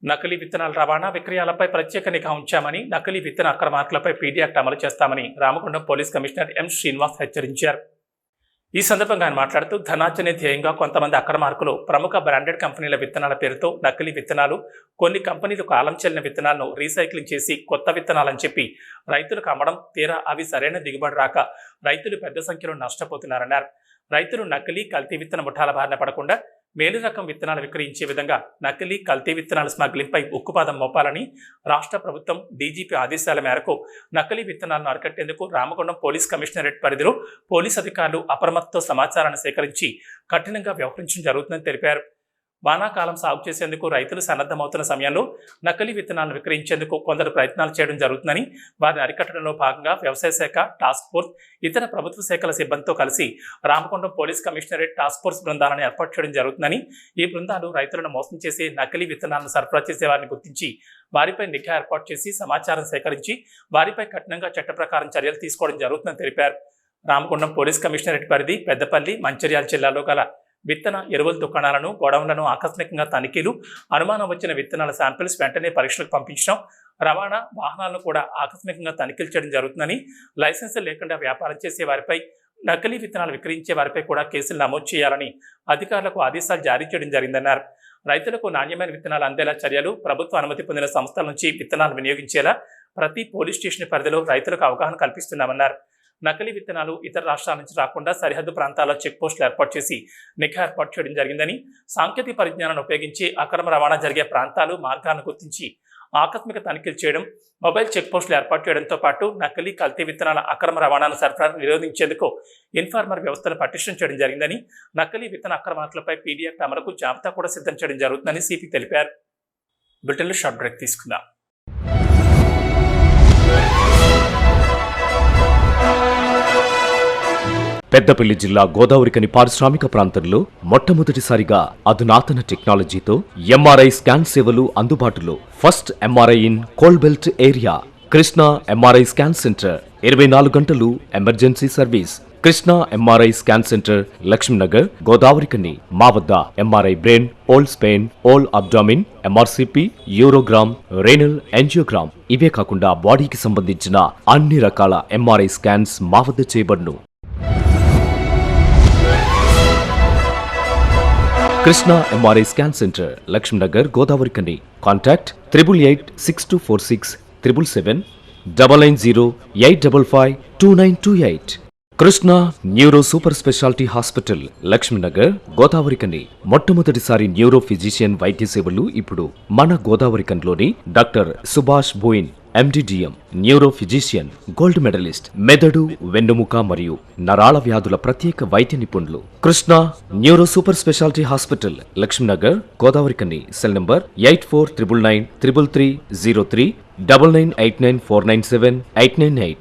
నకిలీ విత్తనాల రవాణా విక్రయాలపై ప్రత్యేక నిఘా ఉంచామని, నకిలీ విత్తన అక్రమార్కులపై పీడీ యాక్ట్ అమలు చేస్తామని Ramagundam police commissioner M Srinivas హెచ్చరించారు. ఈ సందర్భంగా ఆయన మాట్లాడుతూ, ధనార్జనే ధ్యేయంగా కొంతమంది అక్రమార్కులు ప్రముఖ బ్రాండెడ్ కంపెనీల విత్తనాల పేరుతో నకిలీ విత్తనాలు, కొన్ని కంపెనీలు కాలం చెల్లిన విత్తనాలను రీసైక్లింగ్ చేసి కొత్త విత్తనాలని చెప్పి రైతులకు అమ్మడం, తీరా అవి సరైన దిగుబడి రాక రైతులు పెద్ద సంఖ్యలో నష్టపోతున్నారన్నారు. రైతులు నకిలీ, కల్తీ విత్తన ముఠాల బారిన పడకుండా మేలు రకం విత్తనాలు విక్రయించే విధంగా నకిలీ, కల్తీ విత్తనాల స్మగ్లింగ్పై ఉక్కుపాదం మోపాలని రాష్ట్ర ప్రభుత్వం డీజీపీ ఆదేశాల మేరకు నకిలీ విత్తనాలను అరికట్టేందుకు రామగుండం పోలీస్ కమిషనరేట్ పరిధిలో పోలీస్ అధికారులు అప్రమత్తతో సమాచారాన్ని సేకరించి కఠినంగా వ్యవహరించడం జరుగుతుందని తెలిపారు. వానాకాలం సాగు చేసేందుకు రైతులు సన్నద్ధమవుతున్న సమయంలో నకిలీ విత్తనాలను విక్రయించేందుకు కొందరు ప్రయత్నాలు చేయడం జరుగుతుందని, వారిని అరికట్టడంలో భాగంగా వ్యవసాయ శాఖ, టాస్క్ ఫోర్స్, ఇతర ప్రభుత్వ శాఖల సిబ్బందితో కలిసి Ramagundam police commissionerate task force బృందాలను ఏర్పాటు చేయడం జరుగుతుందని, ఈ బృందాలు రైతులను మోసం చేసి నకిలీ విత్తనాలను సరఫరా చేసే వారిని గుర్తించి వారిపై నిఘా ఏర్పాటు చేసి సమాచారం సేకరించి వారిపై కఠినంగా చట్ట ప్రకారం చర్యలు తీసుకోవడం జరుగుతుందని తెలిపారు. రామగుండం పోలీస్ కమిషనరేట్ పరిధి పెద్దపల్లి, మంచిర్యాల జిల్లాలో గల విత్తన ఎరువుల దుకాణాలను, గోడౌన్లను ఆకస్మికంగా తనిఖీలు, అనుమానం వచ్చిన విత్తనాల శాంపిల్స్ వెంటనే పరీక్షలకు పంపించడం, రవాణా వాహనాలను కూడా ఆకస్మికంగా తనిఖీలు చేయడం జరుగుతుందని, లైసెన్సులు లేకుండా వ్యాపారం చేసే వారిపై, నకిలీ విత్తనాలు విక్రయించే వారిపై కూడా కేసులు నమోదు చేయాలని అధికారులకు ఆదేశాలు జారీ చేయడం జరిగిందన్నారు. రైతులకు నాణ్యమైన విత్తనాలు అందేలా చర్యలు, ప్రభుత్వ అనుమతి పొందిన సంస్థల నుంచి విత్తనాలు వినియోగించేలా ప్రతి పోలీస్ స్టేషన్ పరిధిలో రైతులకు అవగాహన కల్పిస్తున్నామన్నారు. నకిలీ విత్తనాలు ఇతర రాష్ట్రాల నుంచి రాకుండా సరిహద్దు ప్రాంతాల్లో చెక్ పోస్టులు ఏర్పాటు చేసి నిఘా ఏర్పాటు చేయడం జరిగిందని, సాంకేతిక పరిజ్ఞానాన్ని ఉపయోగించి అక్రమ రవాణా జరిగే ప్రాంతాలు, మార్గాలను గుర్తించి ఆకస్మిక తనిఖీలు చేయడం, మొబైల్ చెక్ పోస్టులు ఏర్పాటు చేయడంతో పాటు నకిలీ, కల్తీ విత్తనాల అక్రమ రవాణాను సరఫరాను నిరోధించేందుకు ఇన్ఫార్మర్ వ్యవస్థను పటిష్టం చేయడం జరిగిందని, నకిలీ విత్తన అక్రమార్కులపై పీడీ యాక్ట్ అమలుకు జాబితా కూడా సిద్ధం చేయడం జరుగుతుందని సిపి తెలిపారు. బ్రిటన్లో షార్ట్ బ్రేక్ తీసుకుందాం. పెద్దపల్లి జిల్లా గోదావరికని పారిశ్రామిక ప్రాంతంలో మొట్టమొదటిసారిగా అధునాతన టెక్నాలజీతో ఎంఆర్ఐ స్కాన్ సేవలు అందుబాటులో. First MRI in coal belt area. Krishna MRI scan centre, 24 గంటలు emergency service. Krishna MRI scan centre, Lakshminagar, Godavarikhani. మా వద్ద MRI brain, whole spine, whole abdomen, MRCP, urogram, renal angiogram, ఇవే కాకుండా బాడీకి సంబంధించిన అన్ని రకాల ఎంఆర్ఐ స్కాన్స్ మా వద్ద చేయబడును. Krishna MRI scan centre, Lakshminagar, Godavarikhani. Contact 888646 777 990 855 2928. Krishna neuro super speciality hospital, Lakshmi Nagar, Godavarikhani. మొట్టమొదటిసారి న్యూరో ఫిజిషియన్ వైద్య సేవలు ఇప్పుడు మన గోదావరికన్లోని doctor Subhash Boin, MDDM, neuro physician, gold medalist, మెదడు, వెన్నుముక మరియు నరాల వ్యాధుల ప్రత్యేక వైద్య నిపుణులు. కృష్ణా neuro super speciality hospital, Lakshmi Nagar, గోదావరికని. Cell number 84999333 9989497898.